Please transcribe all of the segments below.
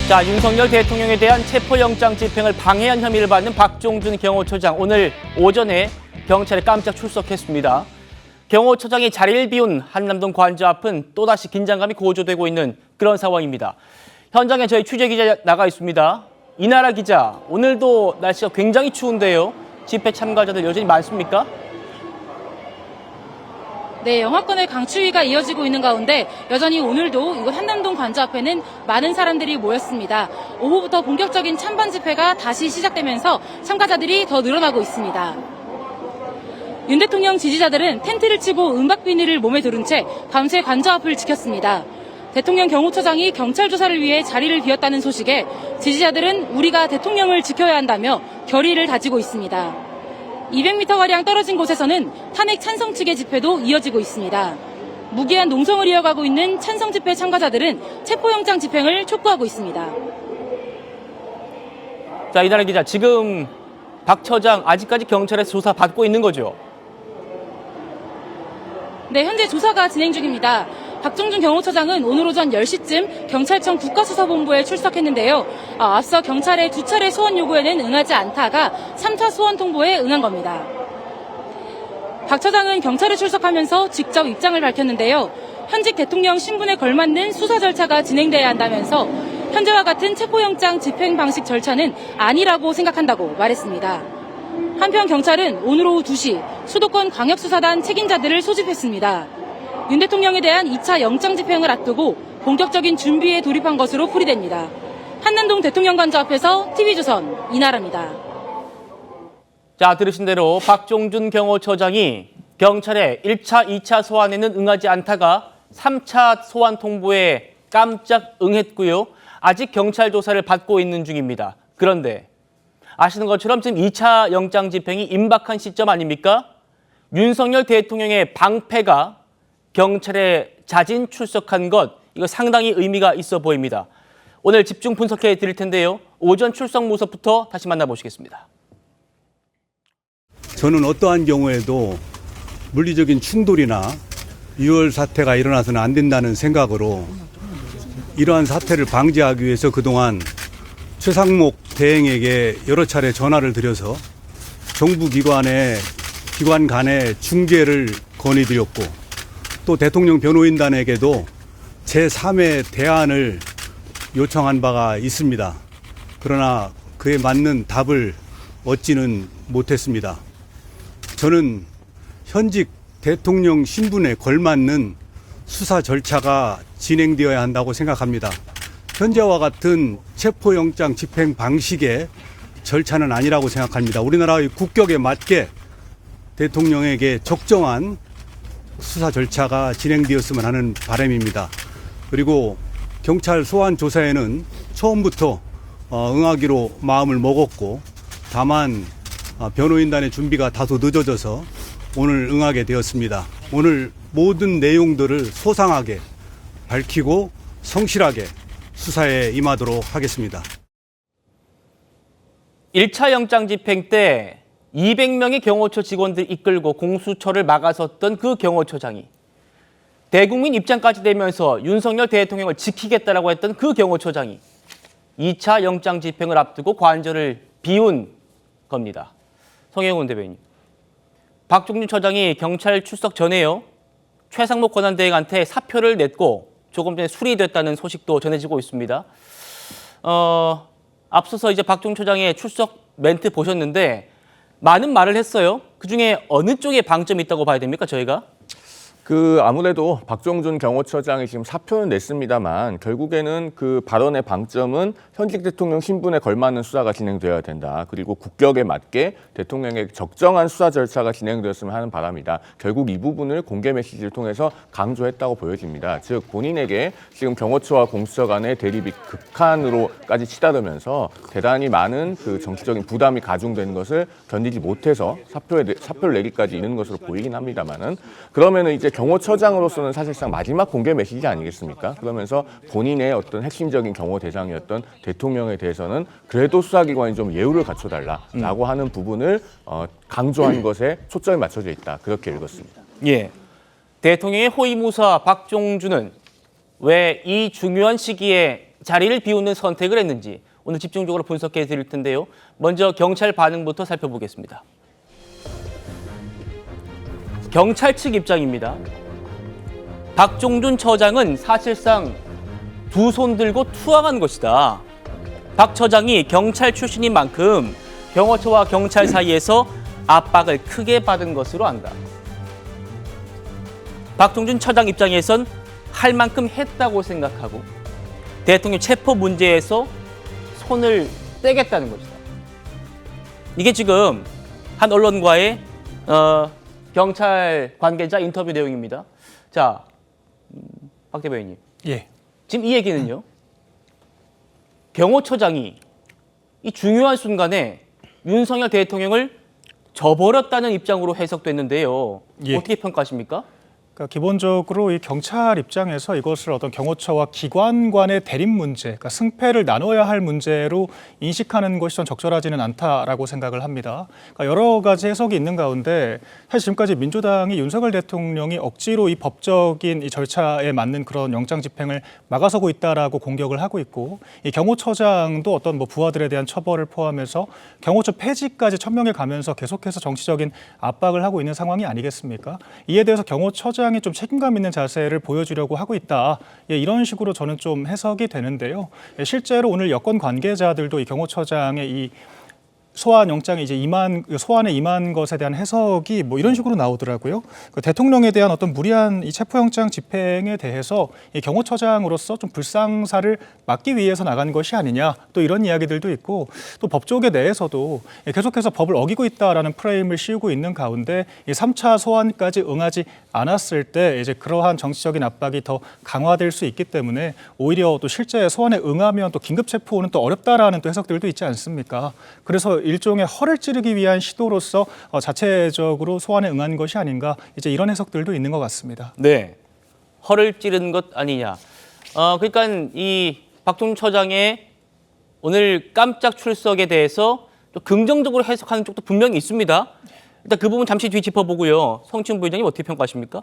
자, 윤석열 대통령에 대한 체포영장 집행을 방해한 혐의를 받는 박종준 경호처장, 오늘 오전에 경찰에 깜짝 출석했습니다. 경호처장이 자리를 비운 한남동 관저 앞은 또다시 긴장감이 고조되고 있는 그런 상황입니다. 현장에 저희 취재기자 나가 있습니다. 이나라 기자, 오늘도 날씨가 굉장히 추운데요. 집회 참가자들 여전히 많습니까? 네, 영하권의 강추위가 이어지고 있는 가운데 여전히 오늘도 이곳 한남동 관저 앞에는 많은 사람들이 모였습니다. 오후부터 본격적인 찬반 집회가 다시 시작되면서 참가자들이 더 늘어나고 있습니다. 윤 대통령 지지자들은 텐트를 치고 은박 비닐을 몸에 두른 채 밤새 관저 앞을 지켰습니다. 대통령 경호처장이 경찰 조사를 위해 자리를 비웠다는 소식에 지지자들은 우리가 대통령을 지켜야 한다며 결의를 다지고 있습니다. 200m가량 떨어진 곳에서는 탄핵 찬성 측의 집회도 이어지고 있습니다. 무기한 농성을 이어가고 있는 찬성 집회 참가자들은 체포영장 집행을 촉구하고 있습니다. 자, 이나라 기자, 지금 박 처장 아직까지 경찰에서 조사 받고 있는 거죠? 네, 현재 조사가 진행 중입니다. 박종준 경호처장은 오늘 오전 10시쯤 경찰청 국가수사본부에 출석했는데요. 앞서 경찰의 2차례 소환 요구에는 응하지 않다가 3차 소환 통보에 응한 겁니다. 박 처장은 경찰에 출석하면서 직접 입장을 밝혔는데요. 현직 대통령 신분에 걸맞는 수사 절차가 진행돼야 한다면서 현재와 같은 체포영장 집행 방식 절차는 아니라고 생각한다고 말했습니다. 한편 경찰은 오늘 오후 2시 수도권 광역수사단 책임자들을 소집했습니다. 윤 대통령에 대한 2차 영장 집행을 앞두고 본격적인 준비에 돌입한 것으로 풀이됩니다. 한남동 대통령관저 앞에서 TV조선 이나라입니다. 자, 들으신 대로 박종준 경호처장이 경찰의 1차, 2차 소환에는 응하지 않다가 3차 소환 통보에 깜짝 응했고요. 아직 경찰 조사를 받고 있는 중입니다. 그런데 아시는 것처럼 지금 2차 영장 집행이 임박한 시점 아닙니까? 윤석열 대통령의 방패가 경찰에 자진 출석한 것, 이거 상당히 의미가 있어 보입니다. 오늘 집중 분석해 드릴 텐데요. 오전 출석 모습부터 다시 만나보시겠습니다. 저는 어떠한 경우에도 물리적인 충돌이나 유혈 사태가 일어나서는 안 된다는 생각으로 이러한 사태를 방지하기 위해서 그동안 최상목 대행에게 여러 차례 전화를 드려서 정부 기관 간의 중재를 건의드렸고 또 대통령 변호인단에게도 제3의 대안을 요청한 바가 있습니다. 그러나 그에 맞는 답을 얻지는 못했습니다. 저는 현직 대통령 신분에 걸맞는 수사 절차가 진행되어야 한다고 생각합니다. 현재와 같은 체포영장 집행 방식의 절차는 아니라고 생각합니다. 우리나라의 국격에 맞게 대통령에게 적정한 수사 절차가 진행되었으면 하는 바람입니다. 그리고 경찰 소환 조사에는 처음부터 응하기로 마음을 먹었고 다만 변호인단의 준비가 다소 늦어져서 오늘 응하게 되었습니다. 오늘 모든 내용들을 소상하게 밝히고 성실하게 수사에 임하도록 하겠습니다. 1차 영장 집행 때 200명의 경호처 직원들 이끌고 공수처를 막아섰던 그 경호처장이 대국민 입장까지 되면서 윤석열 대통령을 지키겠다라고 했던 그 경호처장이 2차 영장 집행을 앞두고 관저를 비운 겁니다. 성혜원 대변인, 박종준 처장이 경찰 출석 전에요. 최상목 권한대행한테 사표를 냈고 조금 전에 수리됐다는 소식도 전해지고 있습니다. 앞서서 이제 박종준 처장의 출석 멘트 보셨는데 많은 말을 했어요. 그중에 어느 쪽에 방점이 있다고 봐야 됩니까, 저희가? 아무래도 박종준 경호처장이 지금 사표는 냈습니다만 결국에는 그 발언의 방점은 현직 대통령 신분에 걸맞는 수사가 진행되어야 된다. 그리고 국격에 맞게 대통령의 적정한 수사 절차가 진행되었으면 하는 바람이다. 결국 이 부분을 공개 메시지를 통해서 강조했다고 보여집니다. 즉 본인에게 지금 경호처와 공수처 간의 대립이 극한으로까지 치달으면서 대단히 많은 그 정치적인 부담이 가중되는 것을 견디지 못해서 사표를 내기까지 이르는 것으로 보이긴 합니다만은 그러면은 이제 경호처장으로서는 사실상 마지막 공개 메시지 아니겠습니까? 그러면서 본인의 어떤 핵심적인 경호 대상이었던 대통령에 대해서는 그래도 수사기관이 좀 예우를 갖춰달라라고 하는 부분을 강조한 것에 초점이 맞춰져 있다. 그렇게 읽었습니다. 예, 대통령의 호위무사 박종준은 왜 이 중요한 시기에 자리를 비우는 선택을 했는지 오늘 집중적으로 분석해 드릴 텐데요. 먼저 경찰 반응부터 살펴보겠습니다. 경찰 측 입장입니다. 박종준 처장은 사실상 두 손 들고 투항한 것이다. 박 처장이 경찰 출신인 만큼 경호처와 경찰 사이에서 압박을 크게 받은 것으로 안다. 박종준 처장 입장에선 할 만큼 했다고 생각하고 대통령 체포 문제에서 손을 떼겠다는 것이다. 이게 지금 한 언론과의 경찰 관계자 인터뷰 내용입니다. 자, 박 대변인님. 예. 지금 이 얘기는요. 경호처장이 이 중요한 순간에 윤석열 대통령을 저버렸다는 입장으로 해석됐는데요. 예. 어떻게 평가하십니까? 그러니까 기본적으로 이 경찰 입장에서 이것을 어떤 경호처와 기관 간의 대립 문제, 그러니까 승패를 나눠야 할 문제로 인식하는 것이 전 적절하지는 않다라고 생각을 합니다. 그러니까 여러 가지 해석이 있는 가운데 사실 지금까지 민주당이 윤석열 대통령이 억지로 이 법적인 이 절차에 맞는 그런 영장 집행을 막아서고 있다라고 공격을 하고 있고, 이 경호처장도 어떤 뭐 부하들에 대한 처벌을 포함해서 경호처 폐지까지 천명해 가면서 계속해서 정치적인 압박을 하고 있는 상황이 아니겠습니까? 이에 대해서 경호처장 좀 책임감 있는 자세를 보여주려고 하고 있다. 예, 이런 식으로 저는 좀 해석이 되는데요. 예, 실제로 오늘 여권 관계자들도 이 경호처장의 이 소환 영장이 이제 소환에 임한 것에 대한 해석이 뭐 이런 식으로 나오더라고요. 그 대통령에 대한 어떤 무리한 이 체포영장 집행에 대해서 이 경호처장으로서 좀 불상사를 막기 위해서 나간 것이 아니냐, 또 이런 이야기들도 있고, 또 법조계 내에서도 계속해서 법을 어기고 있다라는 프레임을 씌우고 있는 가운데 이 3차 소환까지 응하지 않았을 때 이제 그러한 정치적인 압박이 더 강화될 수 있기 때문에 오히려 또 실제 소환에 응하면 또 긴급 체포는 또 어렵다라는 또 해석들도 있지 않습니까? 그래서 일종의 허를 찌르기 위한 시도로서 자체적으로 소환에 응한 것이 아닌가, 이제 이런 해석들도 있는 것 같습니다. 네, 허를 찌른 것 아니냐. 그러니까 이 박종준 처장의 오늘 깜짝 출석에 대해서 또 긍정적으로 해석하는 쪽도 분명히 있습니다. 일단 그 부분 잠시 뒤 짚어보고요. 성춘 부회장님 어떻게 평가하십니까?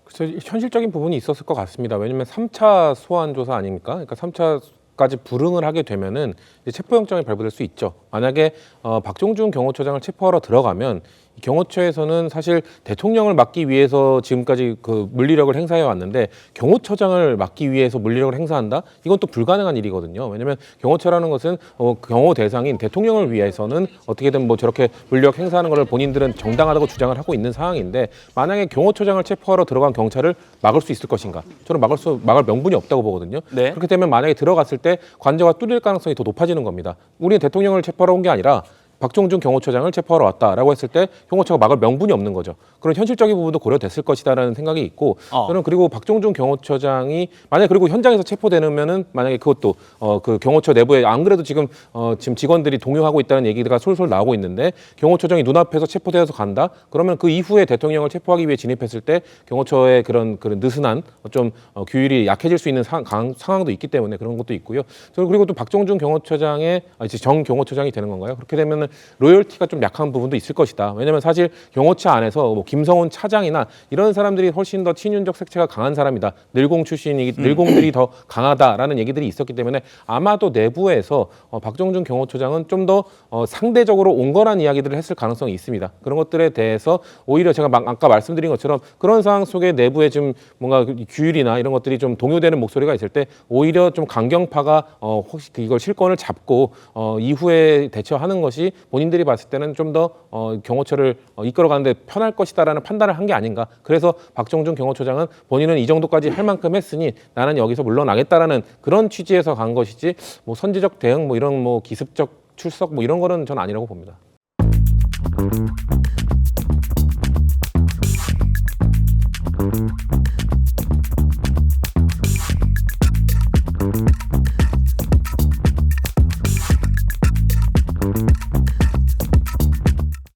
그래서 현실적인 부분이 있었을 것 같습니다. 왜냐하면 3차 소환 조사 아닙니까? 그러니까 3차까지 불응을 하게 되면은 이제 체포영장이 발부될 수 있죠. 만약에 박종준 경호처장을 체포하러 들어가면 이 경호처에서는 사실 대통령을 막기 위해서 지금까지 그 물리력을 행사해 왔는데 경호처장을 막기 위해서 물리력을 행사한다? 이건 또 불가능한 일이거든요. 왜냐하면 경호처라는 것은 경호 대상인 대통령을 위해서는 어떻게든 뭐 저렇게 물리력 행사하는 걸 본인들은 정당하다고 주장을 하고 있는 상황인데, 만약에 경호처장을 체포하러 들어간 경찰을 막을 수 있을 것인가? 저는 막을 명분이 없다고 보거든요. 네. 그렇게 되면 만약에 들어갔을 때 관저가 뚫릴 가능성이 더 높아지는 겁니다. 우리는 대통령을 체포하러 온 게 아니라 박종준 경호처장을 체포하러 왔다라고 했을 때 경호처가 막을 명분이 없는 거죠. 그런 현실적인 부분도 고려됐을 것이다라는 생각이 있고, 저는 그리고 박종준 경호처장이 만약 그리고 현장에서 체포되면은 만약에 그것도 그 경호처 내부에 안 그래도 지금 직원들이 동요하고 있다는 얘기가 솔솔 나오고 있는데, 경호처장이 눈앞에서 체포되어서 간다? 그러면 그 이후에 대통령을 체포하기 위해 진입했을 때 경호처의 그런 느슨한 좀 규율이 약해질 수 있는 상황도 있기 때문에 그런 것도 있고요. 저는 그리고 또 박종준 경호처장의 이제 정 경호처장이 되는 건가요? 그렇게 되면은 로열티가 좀 약한 부분도 있을 것이다. 왜냐하면 사실 경호처 안에서 뭐 김성훈 차장이나 이런 사람들이 훨씬 더 친윤적 색채가 강한 사람이다. 늘공 출신이기 늘공들이 더 강하다라는 얘기들이 있었기 때문에 아마도 내부에서 박종준 경호처장은 좀 더 상대적으로 온건한 이야기들을 했을 가능성이 있습니다. 그런 것들에 대해서 오히려 제가 아까 말씀드린 것처럼 그런 상황 속에 내부에 좀 뭔가 규율이나 이런 것들이 좀 동요되는 목소리가 있을 때 오히려 좀 강경파가 혹시 이걸 실권을 잡고 이후에 대처하는 것이 본인들이 봤을 때는 좀 더 경호처를 이끌어가는데 편할 것이다라는 판단을 한 게 아닌가. 그래서 박종준 경호처장은 본인은 이 정도까지 할 만큼 했으니 나는 여기서 물러나겠다라는 그런 취지에서 간 것이지, 뭐 선제적 대응, 뭐 이런 뭐 기습적 출석 뭐 이런 거는 전 아니라고 봅니다.